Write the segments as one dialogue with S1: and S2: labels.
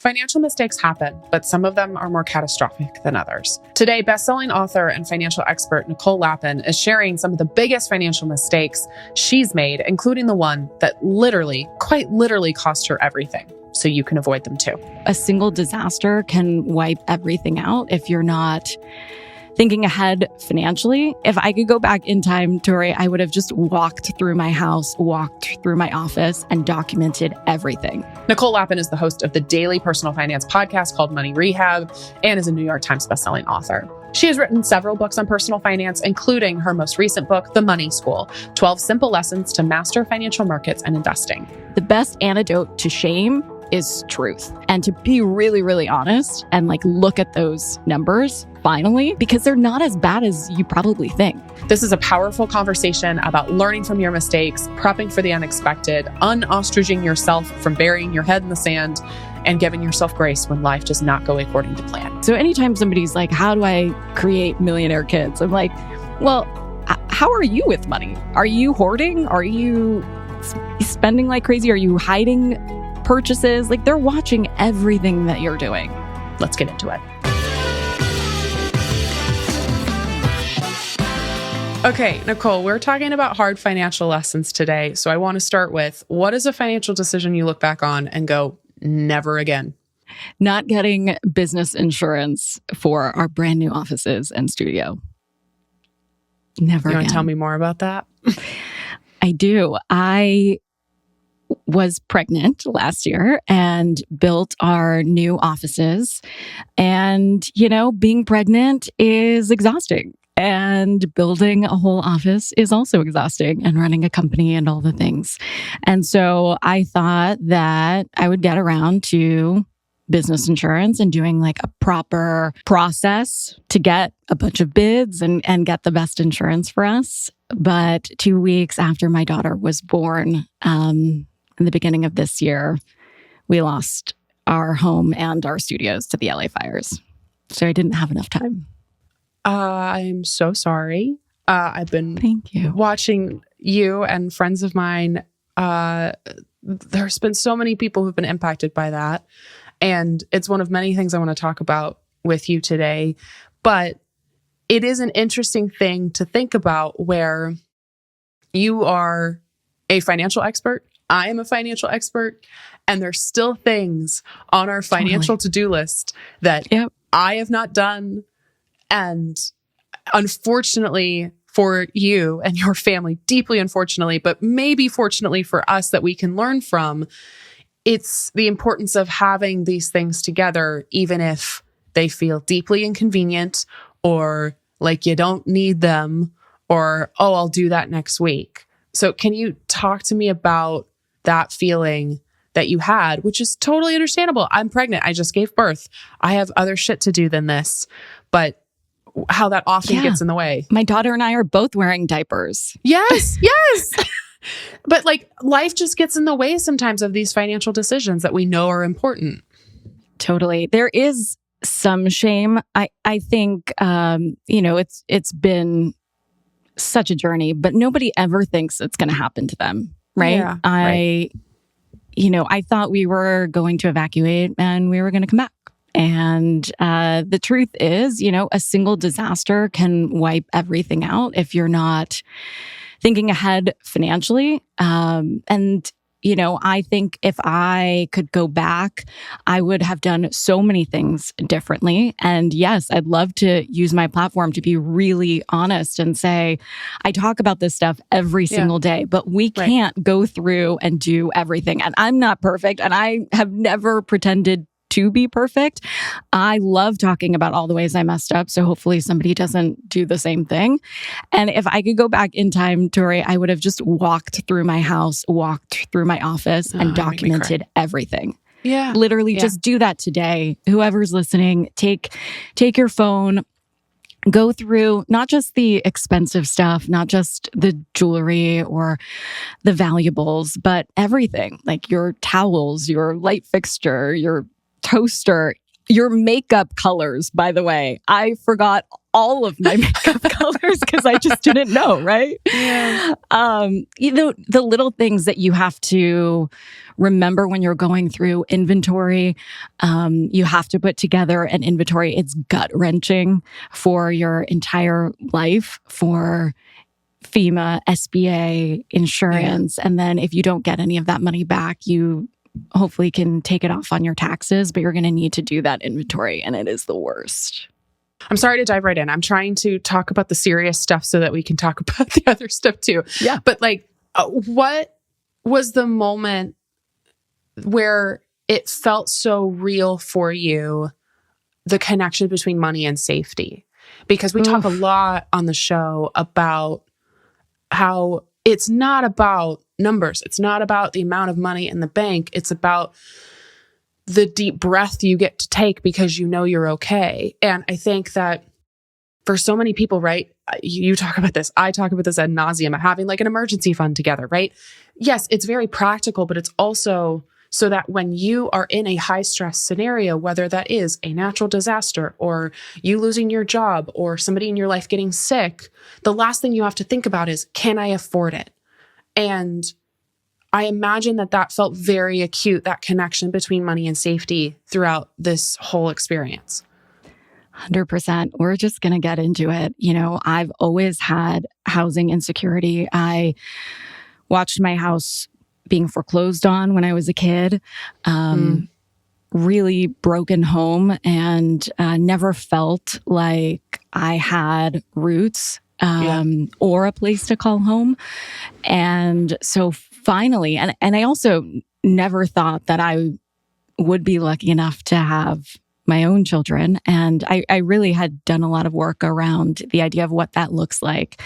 S1: Financial mistakes happen, but some of them are more catastrophic than others. Today, best-selling author and financial expert Nicole Lapin is sharing some of the biggest financial mistakes she's made, including the one that quite literally cost her everything, so you can avoid them too.
S2: A single disaster can wipe everything out if you're not thinking ahead financially. If I could go back in time, Tori, I would have just walked through my house, walked through my office, and documented everything.
S1: Nicole Lapin is the host of the daily personal finance podcast called Money Rehab and is a New York Times bestselling author. She has written several books on personal finance, including her most recent book, The Money School, 12 Simple Lessons to Master Financial Markets and Investing.
S2: The best antidote to shame is truth. And to be really, really honest and look at those numbers finally, because they're not as bad as you probably think.
S1: This is a powerful conversation about learning from your mistakes, prepping for the unexpected, un-ostriching yourself from burying your head in the sand, and giving yourself grace when life does not go according to plan.
S2: So anytime somebody's like, how do I create millionaire kids? I'm like, well, how are you with money? Are you hoarding? Are you spending like crazy? Are you hiding purchases? They're watching everything that you're doing.
S1: Let's get into it. Okay, Nicole, we're talking about hard financial lessons today. So I want to start with, what is a financial decision you look back on and go, never again?
S2: Not getting business insurance for our brand new offices and studio. Never again.
S1: You want to tell me more about that?
S2: I do. I was pregnant last year and built our new offices. And, being pregnant is exhausting. And building a whole office is also exhausting, and running a company and all the things. And so I thought that I would get around to business insurance and doing a proper process to get a bunch of bids and get the best insurance for us. But 2 weeks after my daughter was born, in the beginning of this year, we lost our home and our studios to the LA fires. So I didn't have enough time.
S1: I'm so sorry. I've been
S2: Thank you.
S1: watching you and friends of mine. There's been so many people who've been impacted by that. And it's one of many things I want to talk about with you today. But it is an interesting thing to think about, where you are a financial expert. I am a financial expert. And there's still things on our financial to-do list that I have not done. And unfortunately for you and your family, deeply unfortunately, but maybe fortunately for us that we can learn from, it's the importance of having these things together, even if they feel deeply inconvenient or like you don't need them, or, oh, I'll do that next week. So can you talk to me about that feeling that you had, which is totally understandable? I'm pregnant. I just gave birth. I have other shit to do than this. But how that often gets in the way.
S2: My daughter and I are both wearing diapers.
S1: Yes. But life just gets in the way sometimes of these financial decisions that we know are important.
S2: Totally. There is some shame. I think, it's been such a journey, but nobody ever thinks it's going to happen to them. Right.
S1: Yeah,
S2: I thought we were going to evacuate and we were going to come back. And the truth is, a single disaster can wipe everything out if you're not thinking ahead financially. I think if I could go back, I would have done so many things differently. And yes, I'd love to use my platform to be really honest and say, I talk about this stuff every single day, but we can't go through and do everything. And I'm not perfect, and I have never pretended to be perfect. I love talking about all the ways I messed up. So hopefully somebody doesn't do the same thing. And if I could go back in time, Tori, I would have just walked through my house, walked through my office, and documented everything.
S1: Yeah.
S2: Literally just do that today. Whoever's listening, take your phone, go through not just the expensive stuff, not just the jewelry or the valuables, but everything, like your towels, your light fixture, your toaster, Your makeup colors, by the way. I forgot all of my makeup colors because I just didn't know, right?
S1: Yeah.
S2: The little things that you have to remember when you're going through inventory, you have to put together an inventory. It's gut-wrenching for your entire life, for FEMA, SBA, insurance. And then if you don't get any of that money back, you hopefully can take it off on your taxes, but you're going to need to do that inventory, and it is the worst.
S1: I'm sorry to dive right in. I'm trying to talk about the serious stuff so that we can talk about the other stuff too.
S2: Yeah.
S1: But like, what was the moment where it felt so real for you, the connection between money and safety? Because we talk a lot on the show about how it's not about numbers. It's not about the amount of money in the bank. It's about the deep breath you get to take because you know you're okay. And I think that for so many people, right? You talk about this. I talk about this ad nauseum, having like an emergency fund together, right? Yes, it's very practical, but it's also so that when you are in a high stress scenario, whether that is a natural disaster or you losing your job or somebody in your life getting sick, the last thing you have to think about is, can I afford it? And I imagine that felt very acute, that connection between money and safety throughout this whole experience.
S2: 100%. We're just going to get into it. I've always had housing insecurity. I watched my house being foreclosed on when I was a kid, really broken home, and never felt like I had roots or a place to call home. And so finally, and I also never thought that I would be lucky enough to have my own children. And I really had done a lot of work around the idea of what that looks like.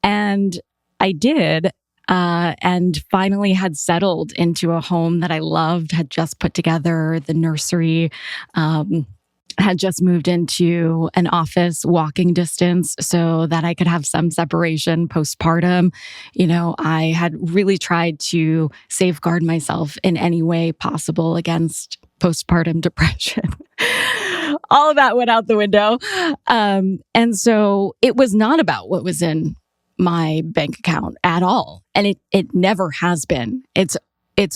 S2: And I did, and finally had settled into a home that I loved, had just put together the nursery, had just moved into an office walking distance so that I could have some separation postpartum. I had really tried to safeguard myself in any way possible against postpartum depression. All of that went out the window. And so it was not about what was in my bank account at all. And it never has been. It's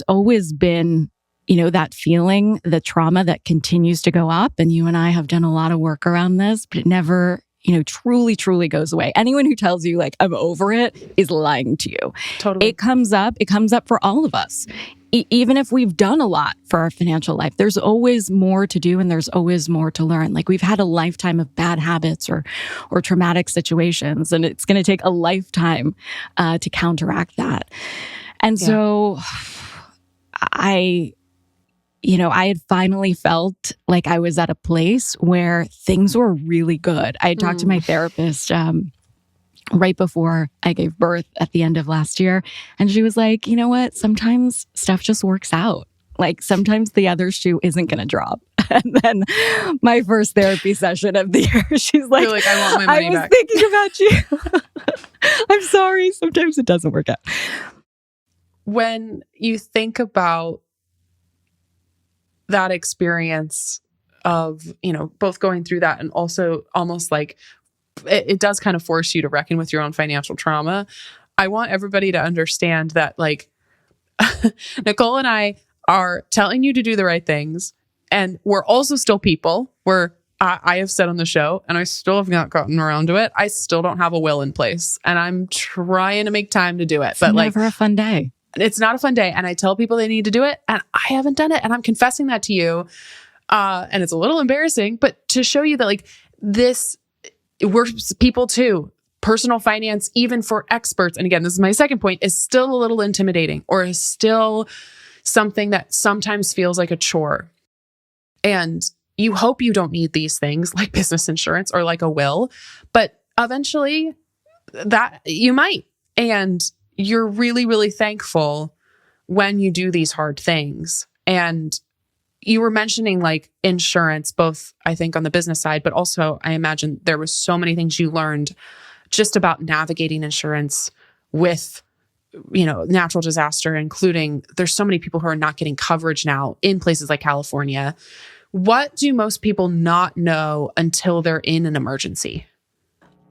S2: always been, that feeling, the trauma that continues to go up. And you and I have done a lot of work around this, but it never, truly, truly goes away. Anyone who tells you like, I'm over it is lying to you.
S1: Totally.
S2: It comes up for all of us. Even if we've done a lot for our financial life, there's always more to do and there's always more to learn. Like we've had a lifetime of bad habits or traumatic situations, and it's going to take a lifetime to counteract that. And so I had finally felt like I was at a place where things were really good. I had talked to my therapist right before I gave birth at the end of last year. And she was like, you know what? Sometimes stuff just works out. Like sometimes the other shoe isn't going to drop. And then my first therapy session of the year, she's like,
S1: I want my money back.
S2: I was thinking about you. I'm sorry. Sometimes it doesn't work out.
S1: When you think about that experience of, both going through that and also almost like it does kind of force you to reckon with your own financial trauma. I want everybody to understand that like Nicole and I are telling you to do the right things. And we're also still people. I have said on the show, and I still have not gotten around to it, I still don't have a will in place. And I'm trying to make time to do it. But
S2: never a fun day.
S1: It's not a fun day. And I tell people they need to do it. And I haven't done it. And I'm confessing that to you. And it's a little embarrassing, but to show you that like this, we're people too. Personal finance, even for experts. And again, this is my second point, is still a little intimidating or is still something that sometimes feels like a chore. And you hope you don't need these things like business insurance or like a will, but eventually that you might. And you're really, really thankful when you do these hard things. And you were mentioning like insurance, both I think on the business side, but also I imagine there was so many things you learned just about navigating insurance with, natural disaster, including there's so many people who are not getting coverage now in places like California What do most people not know until they're in an emergency?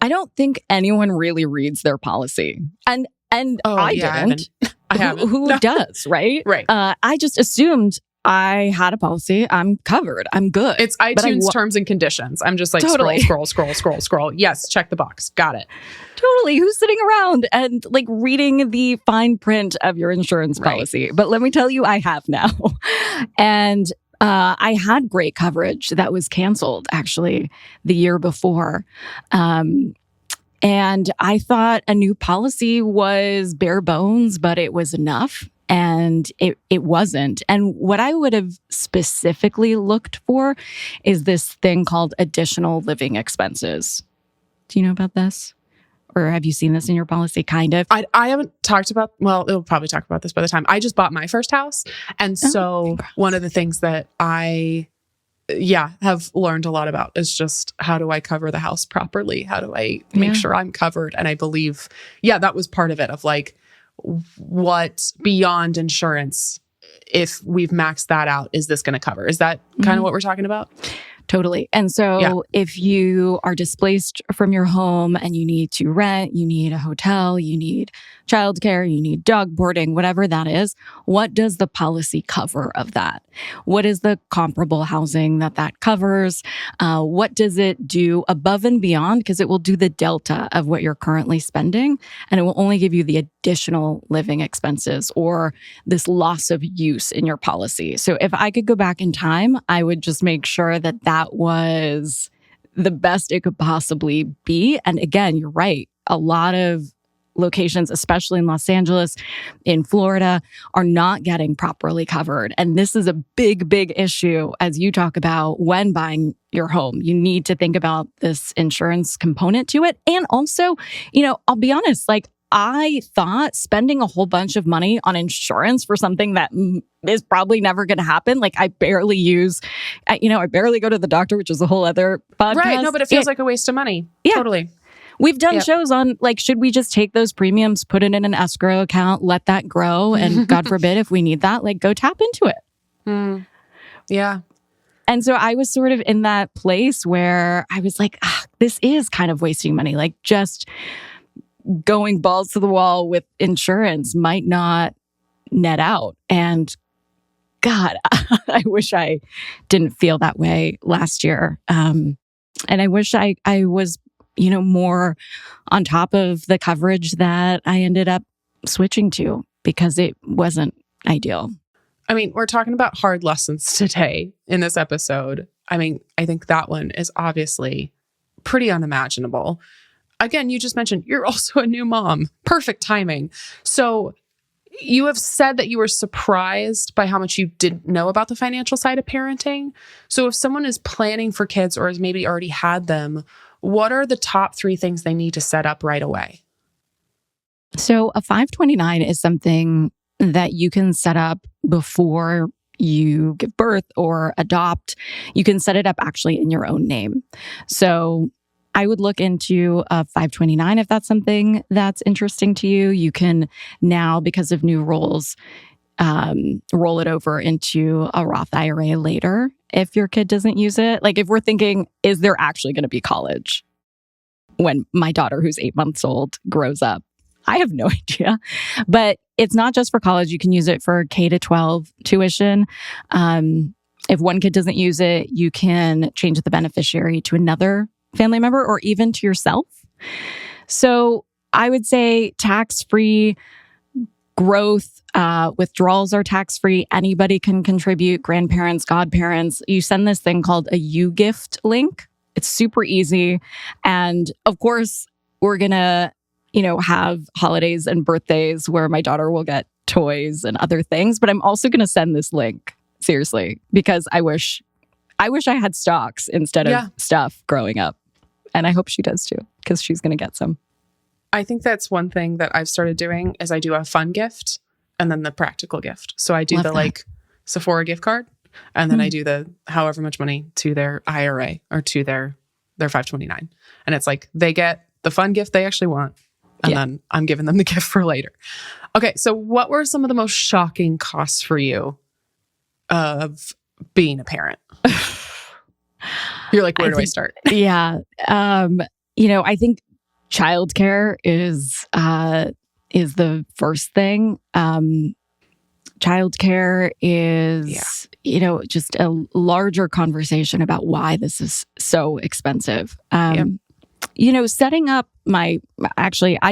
S2: I don't think anyone really reads their policy. And I didn't.
S1: I haven't.
S2: Who
S1: No.
S2: does, right?
S1: Right.
S2: I just assumed I had a policy. I'm covered. I'm good.
S1: It's iTunes terms and conditions. I'm just like,
S2: Totally.
S1: scroll. Yes, check the box. Got it.
S2: Totally. Who's sitting around and like reading the fine print of your insurance policy? But let me tell you, I have now. And I had great coverage that was canceled actually the year before. And I thought a new policy was bare bones, but it was enough. And it wasn't. And what I would have specifically looked for is this thing called additional living expenses. Do you know about this? Or have you seen this in your policy? Kind of.
S1: I haven't talked about, well, it'll probably talk about this by the time. I just bought my first house. And so one of the things that I have learned a lot about is just how do I cover the house properly? How do I make sure I'm covered? And I believe, that was part of it, of like, what beyond insurance, if we've maxed that out, is this going to cover? Is that kind of what we're talking about?
S2: Totally. And so if you are displaced from your home and you need to rent, you need a hotel, you need childcare, you need dog boarding, whatever that is, what does the policy cover of that? What is the comparable housing that covers? What does it do above and beyond? Because it will do the delta of what you're currently spending, and it will only give you the additional living expenses or this loss of use in your policy. So if I could go back in time, I would just make sure that was the best it could possibly be. And again, you're right. A lot of locations, especially in Los Angeles, in Florida, are not getting properly covered. And this is a big, big issue as you talk about when buying your home. You need to think about this insurance component to it. And also, I'll be honest, like I thought spending a whole bunch of money on insurance for something that is probably never going to happen. Like I barely I barely go to the doctor, which is a whole other podcast.
S1: Right. No, but it feels like a waste of money. Yeah. Totally.
S2: We've done shows on like, should we just take those premiums, put it in an escrow account, let that grow? And God forbid, if we need that, like go tap into it.
S1: Yeah.
S2: And so I was sort of in that place where I was like, this is kind of wasting money. Like just going balls to the wall with insurance might not net out. And God, I wish I didn't feel that way last year. And I wish I was, more on top of the coverage that I ended up switching to because it wasn't ideal.
S1: I mean, we're talking about hard lessons today in this episode. I mean, I think that one is obviously pretty unimaginable. Again, you just mentioned you're also a new mom. Perfect timing. So you have said that you were surprised by how much you didn't know about the financial side of parenting. So if someone is planning for kids or has maybe already had them, what are the top 3 things they need to set up right away?
S2: So a 529 is something that you can set up before you give birth or adopt. You can set it up actually in your own name. So I would look into a 529 if that's something that's interesting to you. You can now, because of new rules, roll it over into a Roth IRA later if your kid doesn't use it. Like if we're thinking, is there actually going to be college when my daughter, who's 8 months old, grows up? I have no idea. But it's not just for college. You can use it for K-12 tuition. If one kid doesn't use it, you can change the beneficiary to another family member or even to yourself. So I would say tax-free growth, withdrawals are tax-free. Anybody can contribute, grandparents, godparents. You send this thing called a YouGift link. It's super easy. And of course, we're going to, have holidays and birthdays where my daughter will get toys and other things. But I'm also going to send this link, seriously, because I wish I had stocks instead of stuff growing up. And I hope she does too, because she's going to get some.
S1: I think that's one thing that I've started doing is I do a fun gift and then the practical gift. So I do like Sephora gift card and then I do the however much money to their IRA or to their 529. And it's like they get the fun gift they actually want. And then I'm giving them the gift for later. Okay. So what were some of the most shocking costs for you of being a parent? You're like, where do I start?
S2: Yeah. I think childcare is the first thing. Childcare is, just a larger conversation about why this is so expensive. Setting up I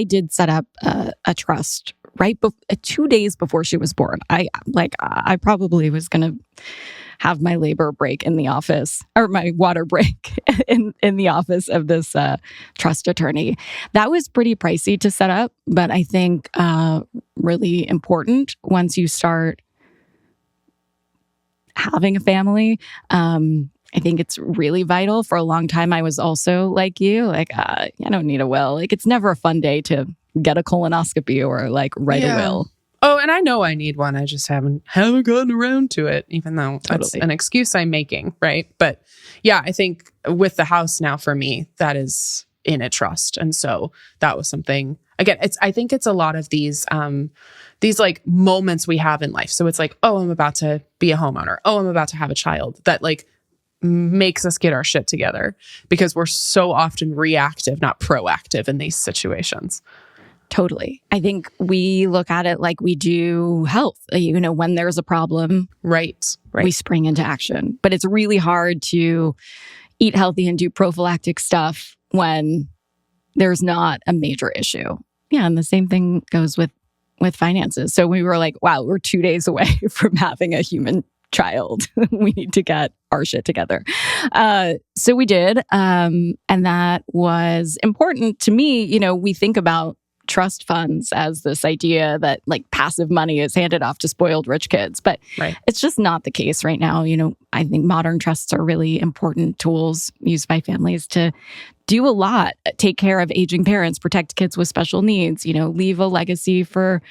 S2: did set up a trust right 2 days before she was born. I probably was going to have my labor break in the office, or my water break in the office of this trust attorney. That was pretty pricey to set up, but I think really important once you start having a family. I think it's really vital. For a long time, I was also like you, I don't need a will. It's never a fun day to get a colonoscopy or write a will.
S1: Oh, and I know I need one. I just haven't gotten around to it, even though that's an excuse I'm making, right? But yeah, I think with the house now for me, that is in a trust. And so that was something, again, I think it's a lot of these moments we have in life. So it's oh, I'm about to be a homeowner. Oh, I'm about to have a child, that makes us get our shit together, because we're so often reactive, not proactive in these situations.
S2: Totally. I think we look at it like we do health. When there's a problem,
S1: right,
S2: we spring into action. But it's really hard to eat healthy and do prophylactic stuff when there's not a major issue. Yeah, and the same thing goes with finances. So we were wow, we're 2 days away from having a human child. We need to get our shit together. So we did. And that was important to me. We think about trust funds as this idea that passive money is handed off to spoiled rich kids, but it's just not the case right now. I think modern trusts are really important tools used by families to do a lot, take care of aging parents, protect kids with special needs, leave a legacy for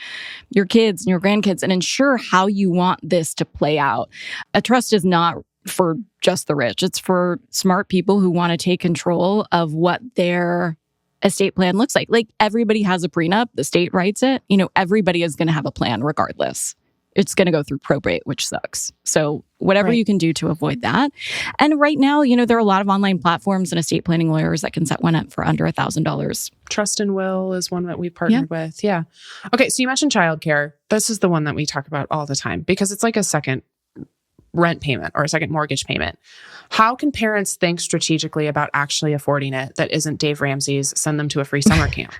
S2: your kids and your grandkids, and ensure how you want this to play out. A trust is not for just the rich. It's for smart people who want to take control of what their estate plan looks like. Everybody has a prenup, the state writes it. Everybody is going to have a plan regardless. It's going to go through probate, which sucks. So whatever you can do to avoid that. And right now, there are a lot of online platforms and estate planning lawyers that can set one up for under $1,000.
S1: Trust and Will is one that we partnered with. Yeah. Okay. So you mentioned childcare. This is the one that we talk about all the time, because it's like a second rent payment or a second mortgage payment. How can parents think strategically about actually affording it that isn't Dave Ramsey's send them to a free summer camp?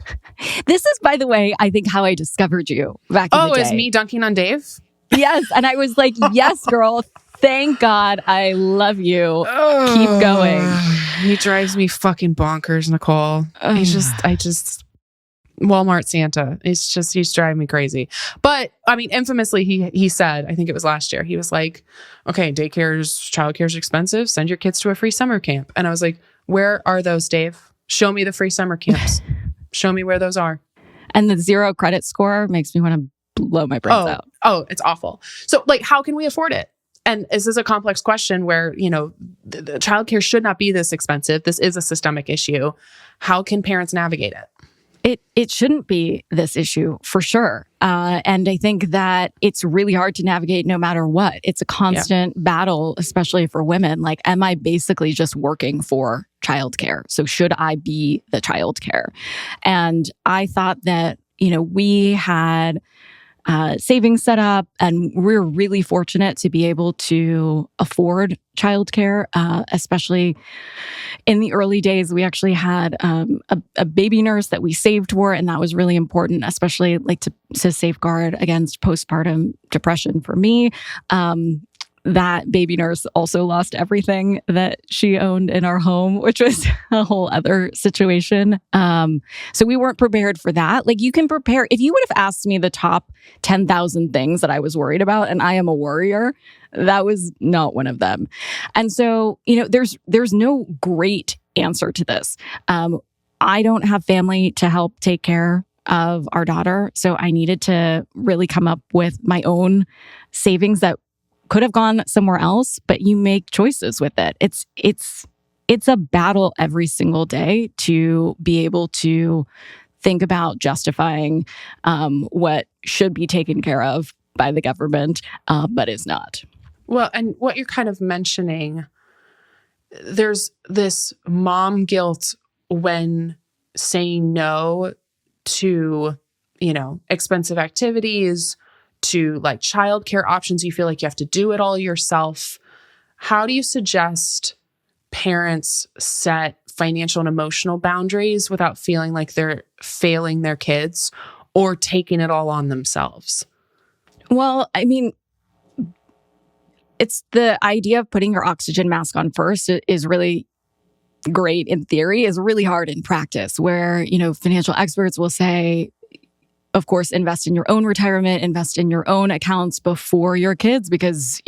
S2: This is, by the way, I think how I discovered you back in the day.
S1: Oh, is me dunking on Dave?
S2: Yes. And I was like, yes, girl. Thank God. I love you. Keep going.
S1: He drives me fucking bonkers, Nicole. Walmart Santa. He's driving me crazy. But I mean, infamously, he said, I think it was last year, he was like, okay, childcare's expensive. Send your kids to a free summer camp. And I was like, where are those, Dave? Show me the free summer camps. Show me where those are.
S2: And the 0 credit score makes me want to blow my brains out.
S1: Oh, it's awful. So how can we afford it? And is this a complex question where, the childcare should not be this expensive? This is a systemic issue. How can parents navigate it?
S2: It shouldn't be this issue for sure. And I think that it's really hard to navigate no matter what. It's a constant battle, especially for women. Am I basically just working for childcare? So should I be the childcare? And I thought that, we had savings set up, and we're really fortunate to be able to afford childcare, especially in the early days. We actually had a baby nurse that we saved for, and that was really important, especially to safeguard against postpartum depression for me. That baby nurse also lost everything that she owned in our home, which was a whole other situation. So we weren't prepared for that. You can prepare. If you would have asked me the top 10,000 things that I was worried about, and I am a worrier, that was not one of them. And so, there's no great answer to this. I don't have family to help take care of our daughter. So I needed to really come up with my own savings that could have gone somewhere else, but you make choices with it. It's a battle every single day to be able to think about justifying what should be taken care of by the government, but is not.
S1: Well, and what you're kind of mentioning, there's this mom guilt when saying no to, expensive activities, to like childcare options. You feel like you have to do it all yourself. How do you suggest parents set financial and emotional boundaries without feeling like they're failing their kids or taking it all on themselves?
S2: Well, I mean, it's the idea of putting your oxygen mask on first is really great in theory, is really hard in practice, where, financial experts will say, of course, invest in your own retirement, invest in your own accounts before your kids, because,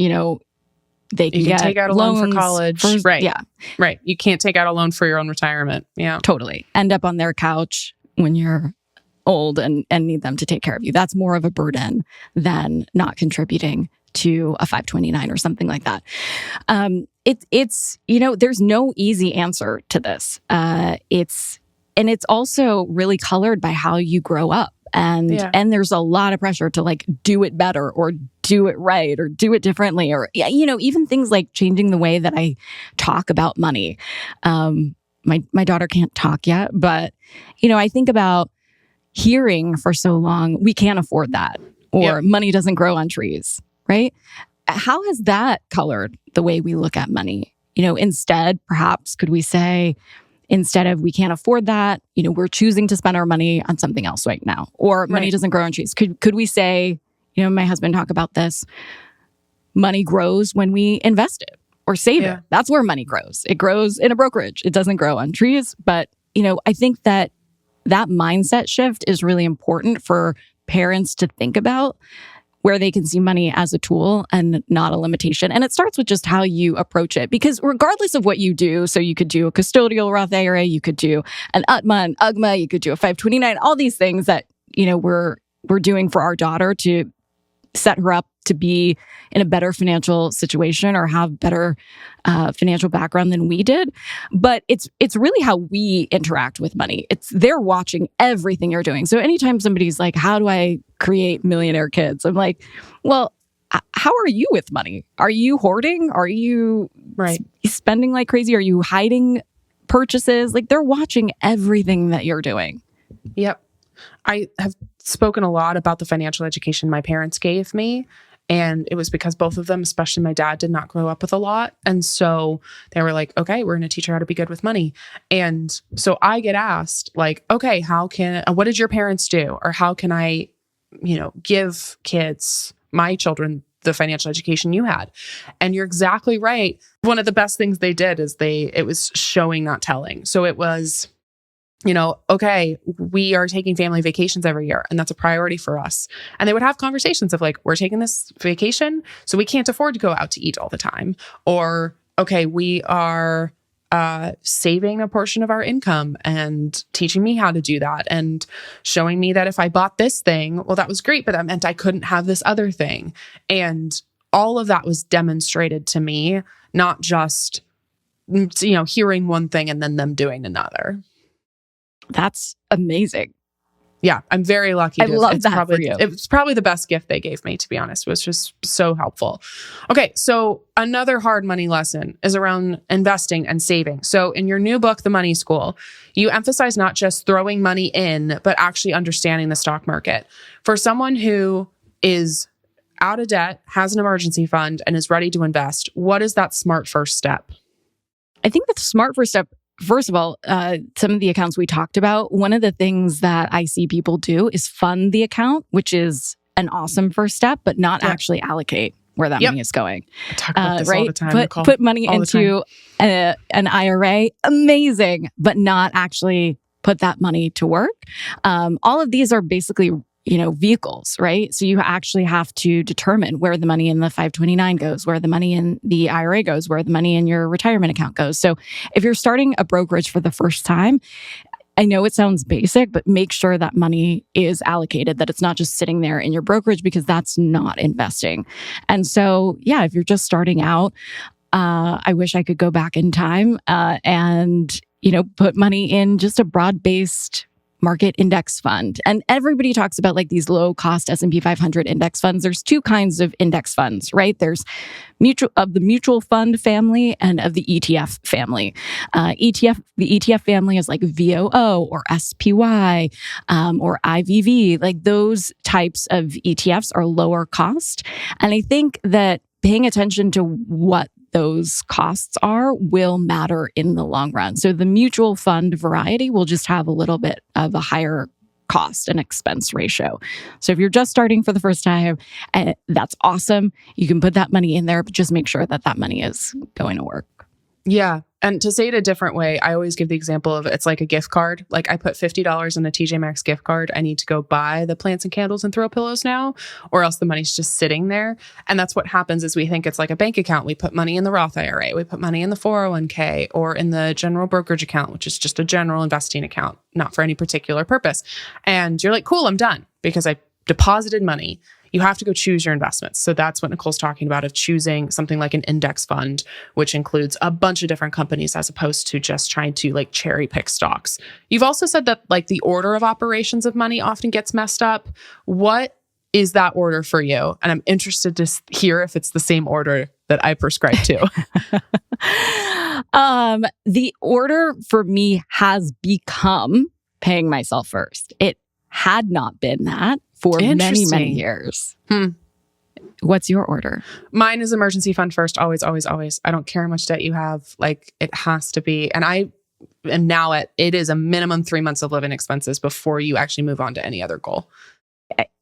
S2: they can get
S1: take out a loan for college. Right.
S2: Yeah.
S1: Right. You can't take out a loan for your own retirement. Yeah.
S2: Totally. End up on their couch when you're old and need them to take care of you. That's more of a burden than not contributing to a 529 or something like that. It's there's no easy answer to this. It's also really colored by how you grow up. And there's a lot of pressure to like do it better or do it right or do it differently, or, even things like changing the way that I talk about money. My daughter can't talk yet, but, I think about hearing for so long, we can't afford that, or money doesn't grow on trees, right? How has that colored the way we look at money? Instead, perhaps could we say, instead of we can't afford that, we're choosing to spend our money on something else right now, or money doesn't grow on trees. Could we say, my husband talk about this, money grows when we invest it or save it. That's where money grows. It grows in a brokerage. It doesn't grow on trees. But, I think that mindset shift is really important for parents to think about, where they can see money as a tool and not a limitation. And it starts with just how you approach it. Because regardless of what you do, so you could do a custodial Roth IRA, you could do an UTMA, an UGMA, you could do a 529, all these things that, we're doing for our daughter to set her up to be in a better financial situation or have better financial background than we did. But it's really how we interact with money. They're watching everything you're doing. So anytime somebody's like, how do I create millionaire kids? I'm like, well, how are you with money? Are you hoarding? Are you spending like crazy? Are you hiding purchases? Like, they're watching everything that you're doing.
S1: Yep. I have spoken a lot about the financial education my parents gave me. And it was because both of them, especially my dad, did not grow up with a lot. And so they were like, okay, we're going to teach her how to be good with money. And so I get asked like, okay, what did your parents do? Or how can I, give my children, the financial education you had? And you're exactly right. One of the best things they did is it was showing, not telling. So it was, okay, we are taking family vacations every year, and that's a priority for us. And they would have conversations of like, we're taking this vacation, so we can't afford to go out to eat all the time. Or, okay, we are saving a portion of our income and teaching me how to do that and showing me that if I bought this thing, well, that was great, but that meant I couldn't have this other thing. And all of that was demonstrated to me, not just, hearing one thing and then them doing another.
S2: That's amazing.
S1: Yeah, I'm very lucky.
S2: I love that for you.
S1: It's probably the best gift they gave me, to be honest. It was just so helpful. Okay, so another hard money lesson is around investing and saving. So in your new book, The Money School, you emphasize not just throwing money in, but actually understanding the stock market. For someone who is out of debt, has an emergency fund, and is ready to invest, what is that smart first step?
S2: I think the smart first step, first of all, some of the accounts we talked about, one of the things that I see people do is fund the account, which is an awesome first step, but not actually allocate where that money is going.
S1: I talk about this all the time, Nicole.
S2: Put money into an IRA, amazing, but not actually put that money to work. All of these are basically vehicles, right? So you actually have to determine where the money in the 529 goes, where the money in the IRA goes, where the money in your retirement account goes. So if you're starting a brokerage for the first time, I know it sounds basic, but make sure that money is allocated, that it's not just sitting there in your brokerage, because that's not investing. And so, if you're just starting out, I wish I could go back in time and put money in just a broad-based market index fund. And everybody talks about like these low cost S&P 500 index funds. There's two kinds of index funds, right? There's the mutual fund family and of the ETF family. The ETF family is like VOO or SPY or IVV. Like those types of ETFs are lower cost. And I think that paying attention to what those costs are will matter in the long run. So the mutual fund variety will just have a little bit of a higher cost and expense ratio. So if you're just starting for the first time, that's awesome. You can put that money in there, but just make sure that that money is going to work.
S1: Yeah. And to say it a different way, I always give the example of it's like a gift card. Like I put $50 in a TJ Maxx gift card. I need to go buy the plants and candles and throw pillows now, or else the money's just sitting there. And that's what happens is we think it's like a bank account. We put money in the Roth IRA. We put money in the 401k or in the general brokerage account, which is just a general investing account, not for any particular purpose. And you're like, cool, I'm done because I deposited money. You have to go choose your investments. So that's what Nicole's talking about of choosing something like an index fund, which includes a bunch of different companies as opposed to just trying to like cherry pick stocks. You've also said that like the order of operations of money often gets messed up. What is that order for you? And I'm interested to hear if it's the same order that I prescribe to.
S2: The order for me has become paying myself first. It had not been that for many, many years. What's your order?
S1: Mine is emergency fund first. Always, always, always. I don't care how much debt you have. Like it has to be. And I am now it is a minimum 3 months of living expenses before you actually move on to any other goal.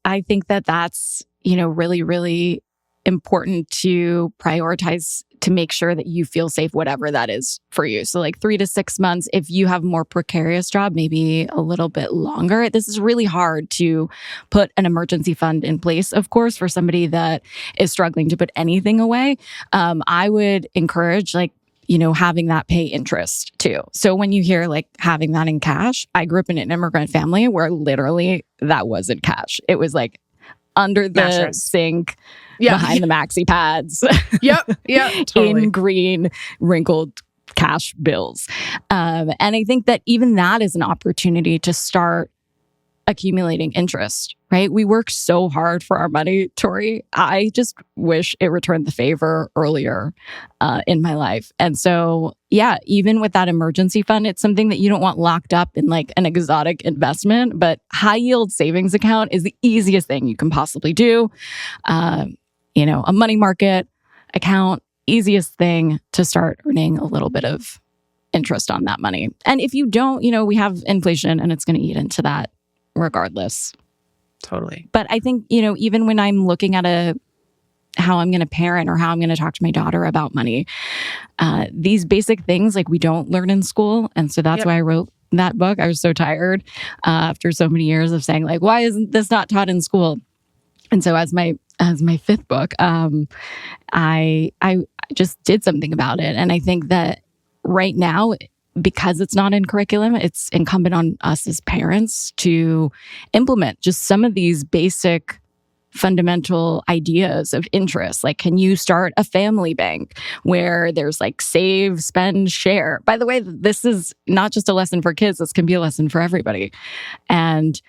S2: I think that that's, really, really important to prioritize to make sure that you feel safe, whatever that is for you. So like 3 to 6 months, if you have a more precarious job, maybe a little bit longer. This is really hard to put an emergency fund in place, of course, for somebody that is struggling to put anything away. I would encourage having that pay interest too. So when you hear like having that in cash, I grew up in an immigrant family where literally that wasn't cash. It was like under the mattress. Sink, behind the maxi pads.
S1: Yep. Totally.
S2: In green, wrinkled cash bills. And I think that even that is an opportunity to start accumulating interest, right? We work so hard for our money, Tori. I just wish it returned the favor earlier in my life. And so, even with that emergency fund, it's something that you don't want locked up in like an exotic investment, but high yield savings account is the easiest thing you can possibly do. A money market account, easiest thing to start earning a little bit of interest on that money. And if you don't, we have inflation and it's going to eat into that regardless.
S1: Totally.
S2: But I think, even when I'm looking at how I'm going to parent or how I'm going to talk to my daughter about money, these basic things like we don't learn in school. And so that's why I wrote that book. I was so tired after so many years of saying like, why isn't this not taught in school? And so as my fifth book, I just did something about it. And I think that right now, because it's not in curriculum, it's incumbent on us as parents to implement just some of these basic fundamental ideas of interest. Like, can you start a family bank where there's like save, spend, share? By the way, this is not just a lesson for kids. This can be a lesson for everybody. And,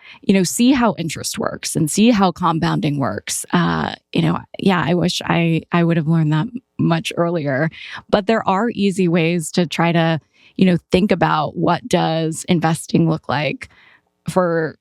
S2: see how interest works and see how compounding works. I wish I would have learned that much earlier. But there are easy ways to try to think about what does investing look like for,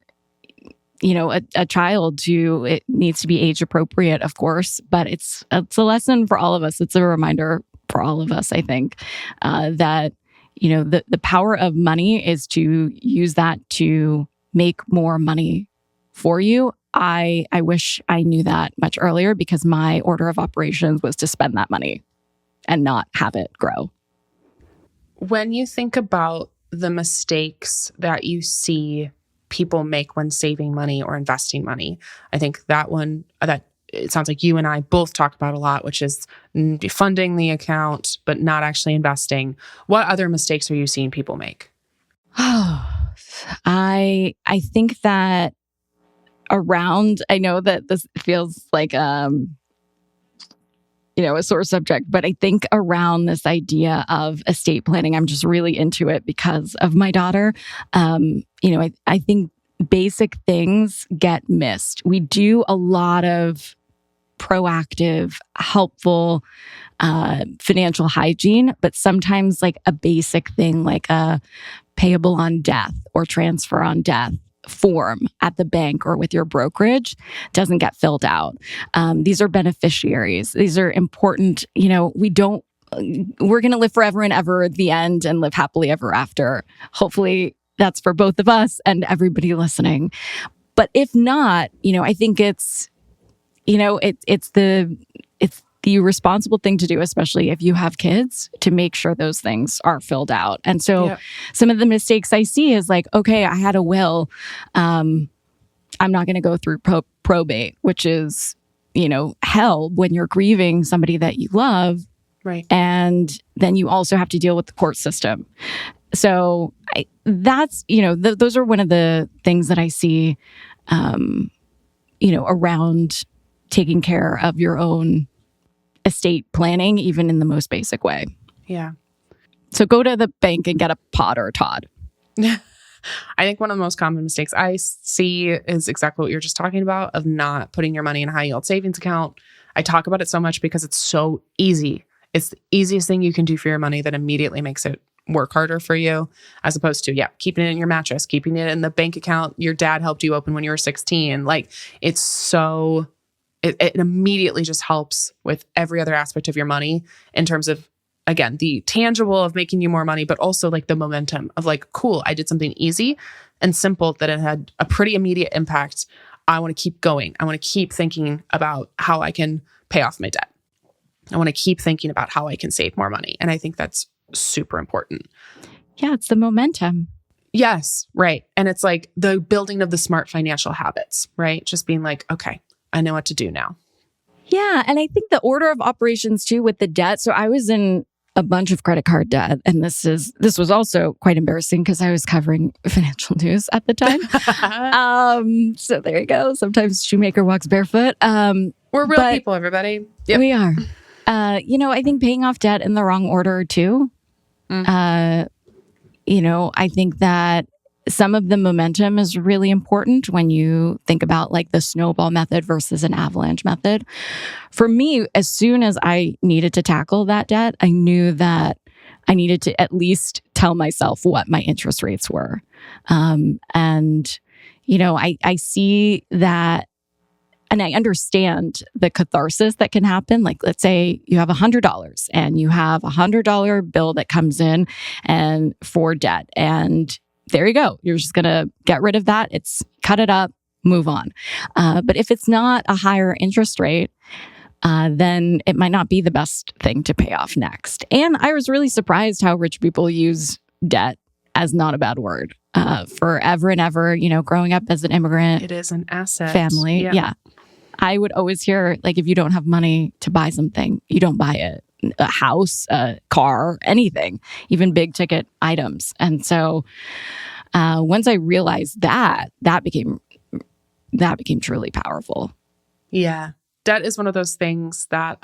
S2: a child it needs to be age appropriate, of course, but it's a lesson for all of us. It's a reminder for all of us, I think, that, the power of money is to use that to make more money for you. I wish I knew that much earlier because my order of operations was to spend that money and not have it grow.
S1: When you think about the mistakes that you see people make when saving money or investing money, I think that it sounds like you and I both talk about a lot, which is funding the account, but not actually investing. What other mistakes are you seeing people make?
S2: I think that I know that this feels like, a sore subject, but I think around this idea of estate planning, I'm just really into it because of my daughter. I think basic things get missed. We do a lot of proactive, helpful financial hygiene, but sometimes like a basic thing like a payable on death or transfer on death form at the bank or with your brokerage doesn't get filled out. These are beneficiaries. These are important. We're going to live forever and ever at the end and live happily ever after. Hopefully that's for both of us and everybody listening. But if not, I think it's the responsible thing to do, especially if you have kids, to make sure those things are filled out. And so some of the mistakes I see is like, okay, I had a will. I'm not going to go through probate, which is, hell when you're grieving somebody that you love.
S1: Right.
S2: And then you also have to deal with the court system. So that's, those are one of the things that I see, around taking care of your own estate planning, even in the most basic way.
S1: Yeah.
S2: So go to the bank and get a pot or a Todd.
S1: I think one of the most common mistakes I see is exactly what you're just talking about, of not putting your money in a high yield savings account. I talk about it so much because it's so easy. It's the easiest thing you can do for your money that immediately makes it work harder for you, as opposed to, keeping it in your mattress, keeping it in the bank account your dad helped you open when you were 16. Like, it's so... It immediately just helps with every other aspect of your money in terms of, again, the tangible of making you more money, but also like the momentum of like, cool, I did something easy and simple that it had a pretty immediate impact. I want to keep going. I want to keep thinking about how I can pay off my debt. I want to keep thinking about how I can save more money. And I think that's super important.
S2: Yeah, it's the momentum.
S1: Yes, right. And it's like the building of the smart financial habits, right? Just being like, okay, I know what to do now.
S2: Yeah. And I think the order of operations too with the debt. So I was in a bunch of credit card debt. And this was also quite embarrassing because I was covering financial news at the time. So there you go. Sometimes shoemaker walks barefoot.
S1: We're real people, everybody.
S2: Yep. We are. I think paying off debt in the wrong order too. I think that some of the momentum is really important when you think about like the snowball method versus an avalanche method. For me, as soon as I needed to tackle that debt, I knew that I needed to at least tell myself what my interest rates were. I see that, and I understand the catharsis that can happen. Like, let's say you have $100 and you have a $100 bill that comes in and for debt, and there you go. You're just going to get rid of that. Cut it up, move on. But if it's not a higher interest rate, then it might not be the best thing to pay off next. And I was really surprised how rich people use debt as not a bad word. Forever and ever, growing up as an immigrant.
S1: It is an asset.
S2: Family. Yeah. I would always hear, like, if you don't have money to buy something, you don't buy it. A house, a car, anything, even big ticket items. And so once I realized that became truly powerful.
S1: Yeah. Debt is one of those things that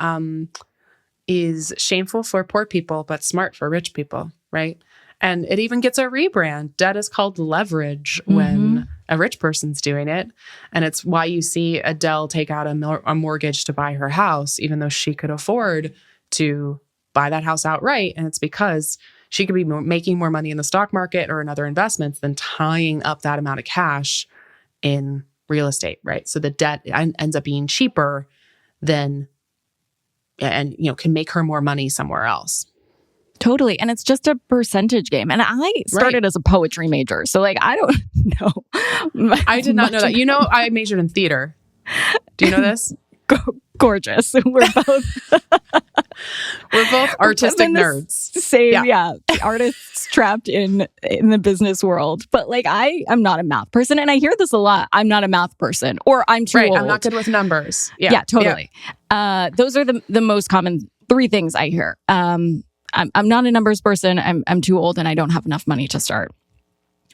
S1: is shameful for poor people, but smart for rich people, right? And it even gets a rebrand. Debt is called leverage when a rich person's doing it. And it's why you see Adele take out a mortgage to buy her house, even though she could afford to buy that house outright. And it's because she could be making more money in the stock market or in other investments than tying up that amount of cash in real estate, right? So the debt ends up being cheaper than, and can make her more money somewhere else.
S2: Totally. And it's just a percentage game. And I started as a poetry major. So like, I don't know.
S1: I did not know that. I majored in theater. Do you know this?
S2: Gorgeous. We're both
S1: artistic nerds.
S2: Same, the artists trapped in the business world. But like, I am not a math person, and I hear this a lot. I'm not a math person, or I'm too old.
S1: I'm not good with numbers.
S2: Yeah, totally. Yeah. Those are the most common three things I hear. I'm not a numbers person. I'm too old, and I don't have enough money to start.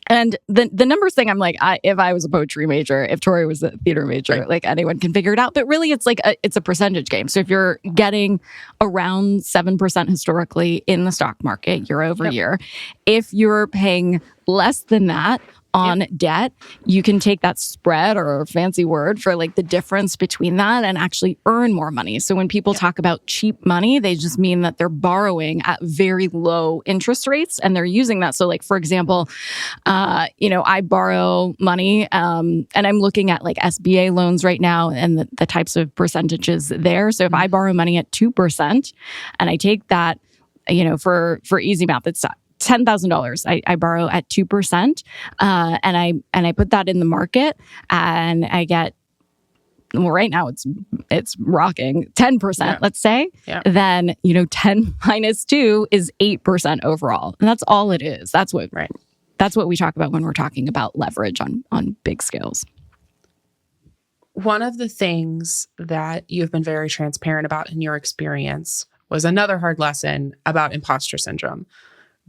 S2: And the numbers thing, I'm like, if I was a poetry major, if Tori was a theater major, like anyone can figure it out. But really, it's like it's a percentage game. So if you're getting around 7% historically in the stock market year over year, if you're paying less than that on debt, you can take that spread, or a fancy word for like the difference between that, and actually earn more money. So when people talk about cheap money, they just mean that they're borrowing at very low interest rates and they're using that. So like, for example, I borrow money and I'm looking at like SBA loans right now and the types of percentages there. So if I borrow money at 2% and I take that, for easy math, it's $10,000. I borrow at 2%, and I put that in the market, and I get, well, right now it's rocking 10%. Let's say, then 10 minus 2 is 8% overall, and that's all it is. That's what we talk about when we're talking about leverage on big scales.
S1: One of the things that you've been very transparent about in your experience was another hard lesson about imposter syndrome.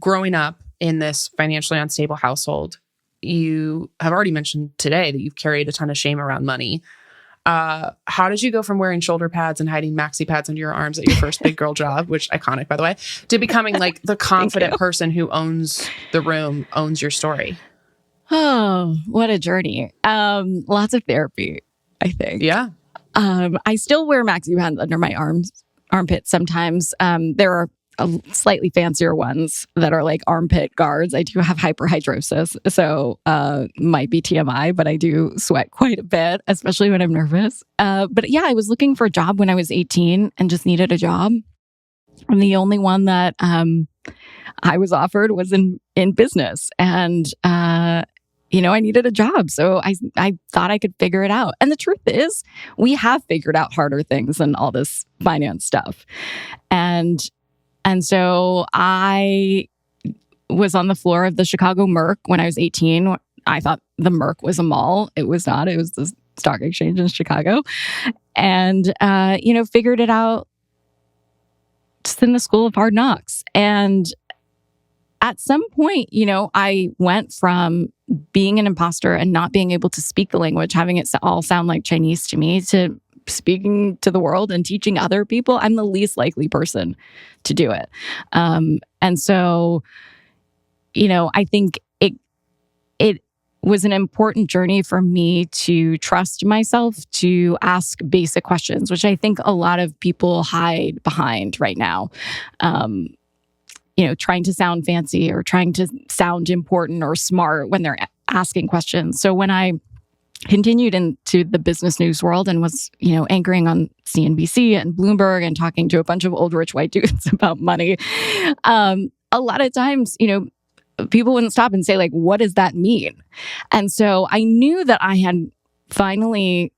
S1: Growing up in this financially unstable household, you have already mentioned today that you've carried a ton of shame around money. How did you go from wearing shoulder pads and hiding maxi pads under your arms at your first big girl job, which iconic, by the way, to becoming like the confident person who owns the room, owns your story?
S2: Oh, what a journey. Lots of therapy, I think.
S1: Yeah.
S2: I still wear maxi pads under my armpits sometimes. There are slightly fancier ones that are like armpit guards. I do have hyperhidrosis, so might be TMI, but I do sweat quite a bit, especially when I'm nervous. But yeah, I was looking for a job when I was 18 and just needed a job. And the only one that I was offered was in business. And I needed a job. So I thought I could figure it out. And the truth is, we have figured out harder things than all this finance stuff. And so I was on the floor of the Chicago Merc when I was 18. I thought the Merc was a mall. It was not. It was the stock exchange in Chicago. And, figured it out just in the school of hard knocks. And at some point, I went from being an imposter and not being able to speak the language, having it all sound like Chinese to me, to speaking to the world and teaching other people. I'm the least likely person to do it. And so, I think it was an important journey for me to trust myself, to ask basic questions, which I think a lot of people hide behind right now. Trying to sound fancy or trying to sound important or smart when they're asking questions. So when I continued into the business news world and was, anchoring on CNBC and Bloomberg and talking to a bunch of old rich white dudes about money, a lot of times, people wouldn't stop and say, like, what does that mean? And so I knew that I had finally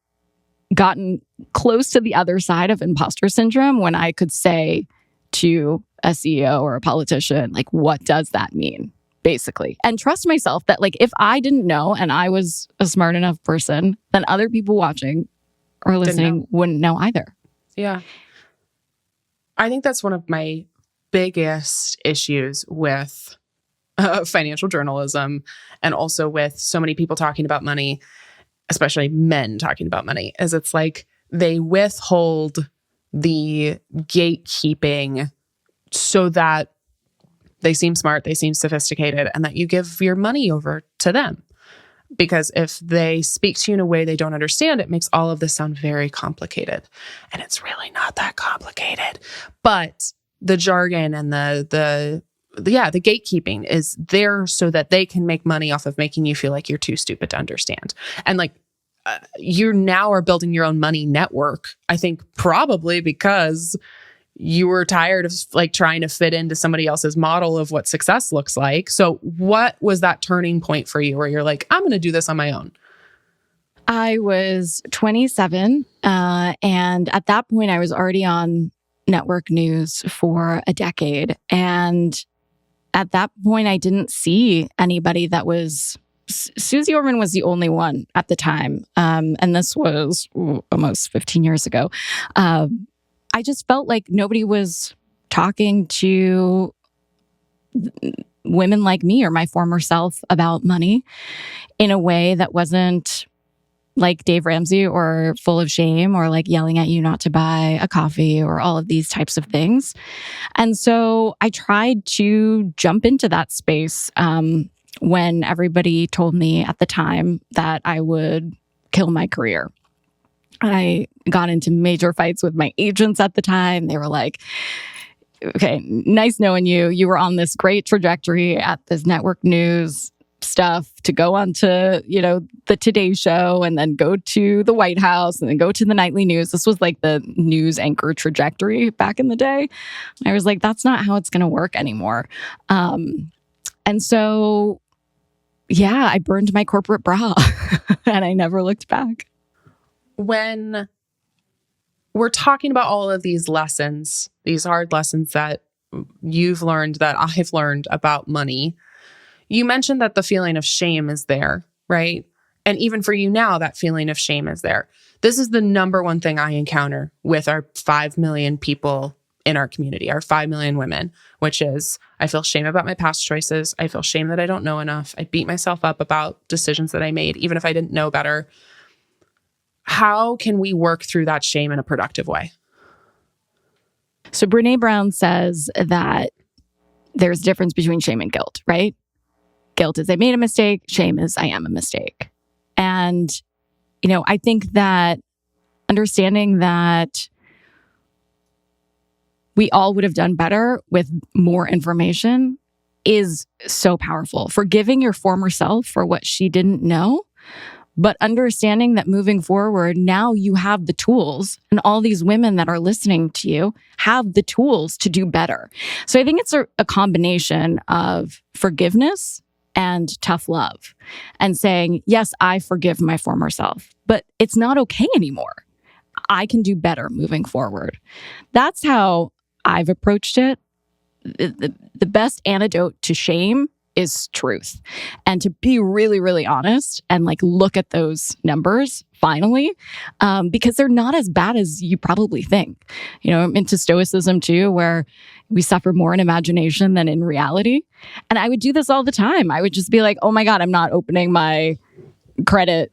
S2: gotten close to the other side of imposter syndrome when I could say to a CEO or a politician, like, what does that mean? Basically, and trust myself that, like, if I didn't know and I was a smart enough person, then other people watching or listening wouldn't know either.
S1: Yeah. I think that's one of my biggest issues with financial journalism, and also with so many people talking about money, especially men talking about money, is it's like they withhold the gatekeeping so that they seem smart, they seem sophisticated, and that you give your money over to them. Because if they speak to you in a way they don't understand, it makes all of this sound very complicated. And it's really not that complicated. But the jargon and the gatekeeping is there so that they can make money off of making you feel like you're too stupid to understand. And like, you now are building your own money network, I think probably because you were tired of like trying to fit into somebody else's model of what success looks like. So what was that turning point for you where you're like, I'm going to do this on my own?
S2: I was 27. And at that point, I was already on network news for a decade. And at that point, I didn't see anybody that was... Susie Orman was the only one at the time. And this was almost 15 years ago. I just felt like nobody was talking to women like me or my former self about money in a way that wasn't like Dave Ramsey or full of shame or like yelling at you not to buy a coffee or all of these types of things. And so I tried to jump into that space when everybody told me at the time that I would kill my career. I got into major fights with my agents at the time. They were like, okay, nice knowing you. You were on this great trajectory at this network news stuff to go on to, the Today Show and then go to the White House and then go to the nightly news. This was like the news anchor trajectory back in the day. I was like, that's not how it's going to work anymore. And so, yeah, I burned my corporate bra and I never looked back.
S1: When we're talking about all of these lessons, these hard lessons that you've learned, that I've learned about money, you mentioned that the feeling of shame is there, right? And even for you now, that feeling of shame is there. This is the number one thing I encounter with our 5 million people in our community, our 5 million women, which is I feel shame about my past choices. I feel shame that I don't know enough. I beat myself up about decisions that I made, even if I didn't know better. How can we work through that shame in a productive way?
S2: So Brené Brown says that there's a difference between shame and guilt, right? Guilt is I made a mistake. Shame is I am a mistake. And, I think that understanding that we all would have done better with more information is so powerful. Forgiving your former self for what she didn't know, but understanding that moving forward, now you have the tools, and all these women that are listening to you have the tools to do better. So I think it's a combination of forgiveness and tough love and saying, yes, I forgive my former self, but it's not okay anymore. I can do better moving forward. That's how I've approached it. The best antidote to shame is truth, and to be really, really honest and look at those numbers finally, because they're not as bad as you probably think. I'm into stoicism too, where we suffer more in imagination than in reality. And I would do this all the time. I would just be like, oh my God, I'm not opening my credit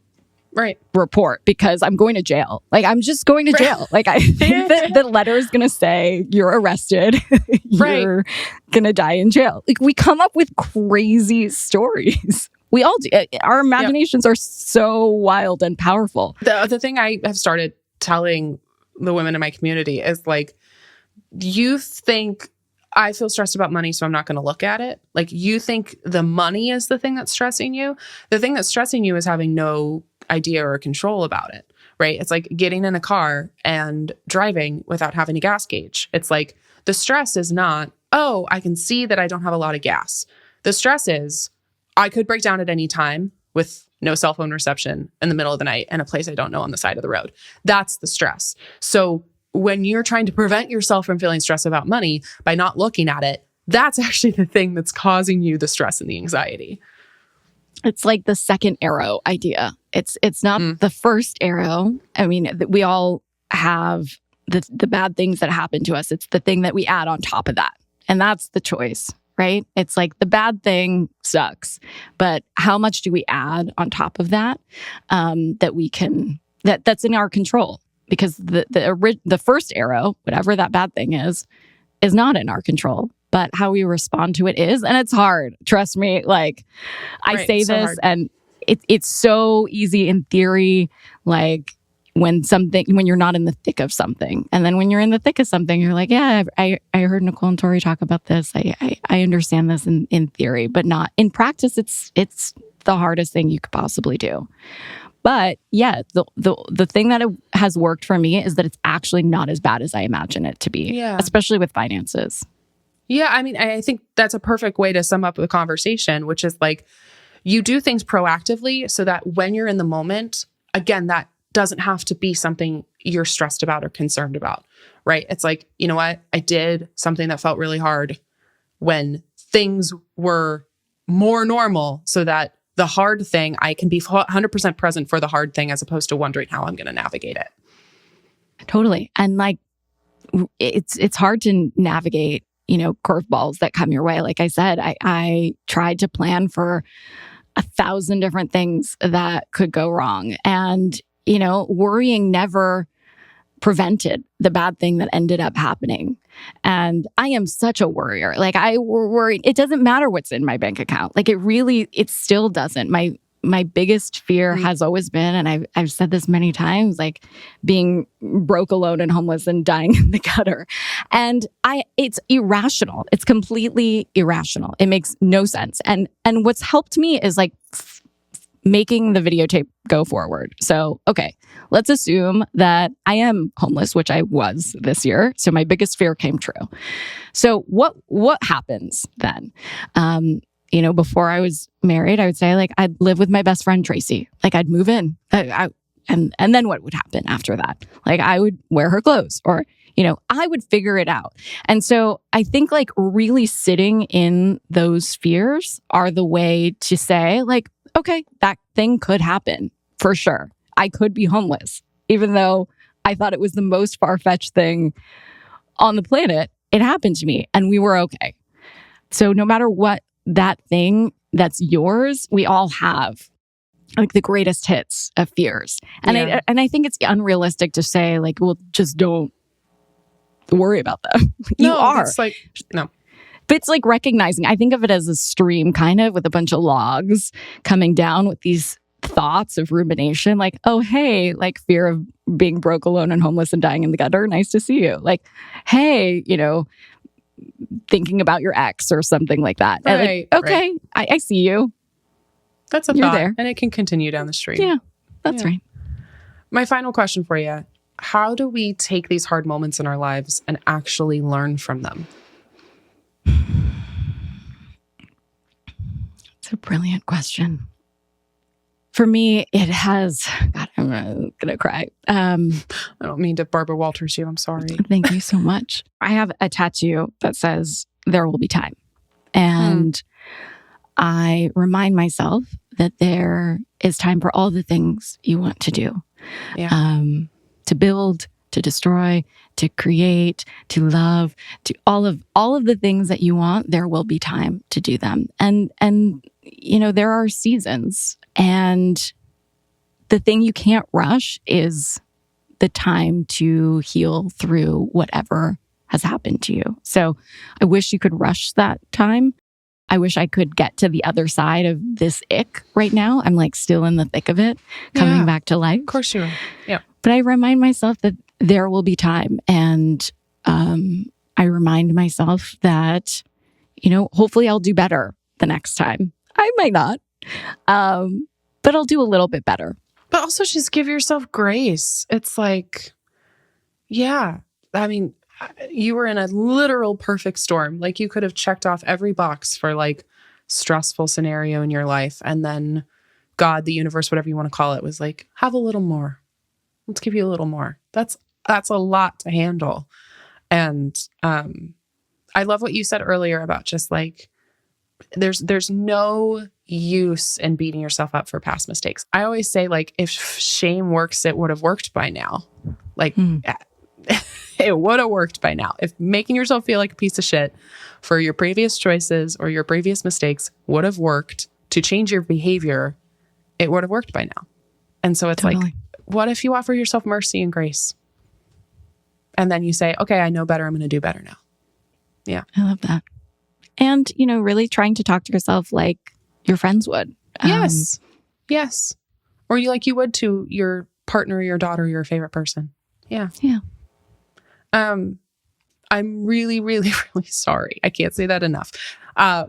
S2: report because I'm going to jail. I'm just going to jail. I think that the letter is going to say you're arrested. You're going to die in jail. We come up with crazy stories. We all do. Our imaginations are so wild and powerful.
S1: The thing I have started telling the women in my community is you think I feel stressed about money, so I'm not going to look at it. You think the money is the thing that's stressing you. The thing that's stressing you is having no idea or control about it, right? It's like getting in a car and driving without having a gas gauge. It's like the stress is not, oh, I can see that I don't have a lot of gas. The stress is I could break down at any time with no cell phone reception in the middle of the night in a place I don't know on the side of the road. That's the stress. So when you're trying to prevent yourself from feeling stressed about money by not looking at it, that's actually the thing that's causing you the stress and the anxiety.
S2: It's like the second arrow idea. It's not the first arrow. I mean, we all have the bad things that happen to us. It's the thing that we add on top of that. And that's the choice, right? It's like the bad thing sucks, but how much do we add on top of that, that we can, that's in our control? Because the first arrow, whatever that bad thing is not in our control. But how we respond to it is, and it's hard. Trust me. I say so this, hard. And it's so easy in theory. When you're not in the thick of something, and then when you're in the thick of something, you're like, yeah, I heard Nicole and Tori talk about this. I understand this in theory, but not in practice. It's the hardest thing you could possibly do. But yeah, the thing that has worked for me is that it's actually not as bad as I imagine it to be, especially with finances.
S1: Yeah, I mean, I think that's a perfect way to sum up the conversation, which is you do things proactively so that when you're in the moment, again, that doesn't have to be something you're stressed about or concerned about, right? It's you know what? I did something that felt really hard when things were more normal so that the hard thing, I can be 100% present for the hard thing as opposed to wondering how I'm going to navigate it.
S2: Totally. And it's hard to navigate curveballs that come your way. Like I said, I tried to plan for 1,000 different things that could go wrong. And, worrying never prevented the bad thing that ended up happening. And I am such a worrier. Like I worry, it doesn't matter what's in my bank account. Like it still doesn't. My biggest fear has always been, and I've said this many times, like being broke, alone, and homeless and dying in the gutter. And it's irrational. It's completely irrational. It makes no sense. And what's helped me is like making the videotape go forward. So, okay, let's assume that I am homeless, which I was this year. So my biggest fear came true. So what happens then? Before I was married, I would say like I'd live with my best friend Tracy. Like I'd move in, and then what would happen after that? Like I would wear her clothes, or I would figure it out. And so I think like really sitting in those fears are the way to say like, okay, that thing could happen for sure. I could be homeless, even though I thought it was the most far-fetched thing on the planet. It happened to me, and we were okay. So no matter what that thing that's yours, we all have like the greatest hits of fears. And I think it's unrealistic to say like, well, just don't worry about them.
S1: It's like, no.
S2: But it's like recognizing, I think of it as a stream kind of with a bunch of logs coming down with these thoughts of rumination. Like, oh, hey, like fear of being broke, alone, and homeless and dying in the gutter. Nice to see you. Like, hey, thinking about your ex or something like that.
S1: Right,
S2: like, okay, right. I see you.
S1: That's a
S2: You're
S1: thought,
S2: there.
S1: And it can continue down the street.
S2: Yeah, that's right.
S1: My final question for you. How do we take these hard moments in our lives and actually learn from them?
S2: It's a brilliant question. For me, it has, God, I'm going to cry.
S1: I don't mean to Barbara Walters you. I'm sorry.
S2: Thank you so much. I have a tattoo that says, there will be time. And I remind myself that there is time for all the things you want to do.
S1: Yeah.
S2: To build, to destroy, to create, to love, to all of the things that you want, there will be time to do them. And there are seasons, and the thing you can't rush is the time to heal through whatever has happened to you. So I wish you could rush that time. I wish I could get to the other side of this ick right now. I'm like still in the thick of it, coming back to life.
S1: Of course you are. Yeah.
S2: But I remind myself that there will be time. And I remind myself that, hopefully I'll do better the next time. I might not, but I'll do a little bit better.
S1: But also just give yourself grace. It's like, yeah, I mean, you were in a literal perfect storm. Like you could have checked off every box for like stressful scenario in your life. And then God, the universe, whatever you want to call it, was like, have a little more. Let's give you a little more. That's a lot to handle. And I love what you said earlier about just like, there's no use in beating yourself up for past mistakes. I always say like, if shame works, it would have worked by now. Like it would have worked by now. If making yourself feel like a piece of shit for your previous choices or your previous mistakes would have worked to change your behavior, it would have worked by now. And so it's totally. Like, what if you offer yourself mercy and grace? And then you say, okay, I know better. I'm going to do better now. Yeah.
S2: I love that. And, really trying to talk to yourself like your friends would.
S1: Yes. Yes. Or you would to your partner, your daughter, your favorite person. Yeah.
S2: Yeah.
S1: I'm really, really, really sorry. I can't say that enough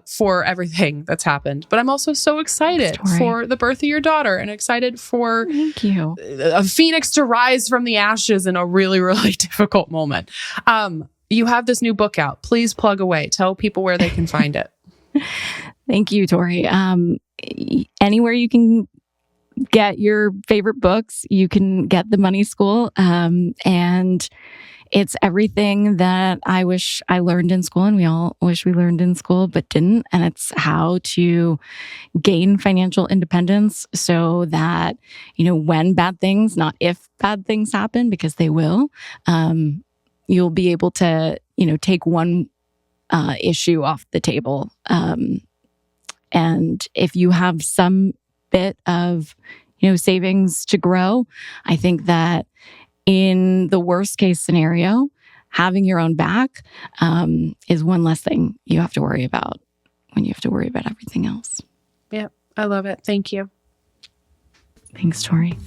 S1: for everything that's happened. But I'm also so excited for the birth of your daughter and excited for
S2: Thank you.
S1: A phoenix to rise from the ashes in a really, really difficult moment. You have this new book out. Please plug away. Tell people where they can find it.
S2: Thank you, Tori. Anywhere you can get your favorite books, you can get The Money School. And it's everything that I wish I learned in school, and we all wish we learned in school, but didn't. And it's how to gain financial independence so that, when bad things, not if bad things happen, because they will, you'll be able to, take one issue off the table. And if you have some bit of, savings to grow, I think that in the worst case scenario, having your own back is one less thing you have to worry about when you have to worry about everything else.
S1: Yeah, I love it. Thank you.
S2: Thanks, Tori.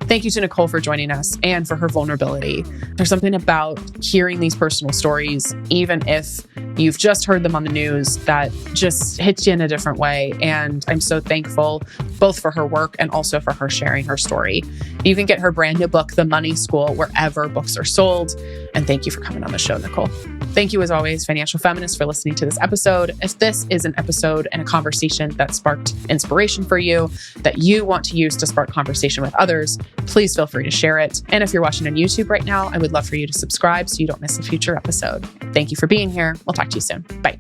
S1: Thank you to Nicole for joining us and for her vulnerability. There's something about hearing these personal stories, even if you've just heard them on the news, that just hits you in a different way. And I'm so thankful both for her work and also for her sharing her story. You can get her brand new book, The Money School, wherever books are sold. And thank you for coming on the show, Nicole. Thank you, as always, Financial Feminist, for listening to this episode. If this is an episode and a conversation that sparked inspiration for you, that you want to use to spark conversation with others, please feel free to share it. And if you're watching on YouTube right now, I would love for you to subscribe so you don't miss a future episode. Thank you for being here. We'll talk to you soon. Bye.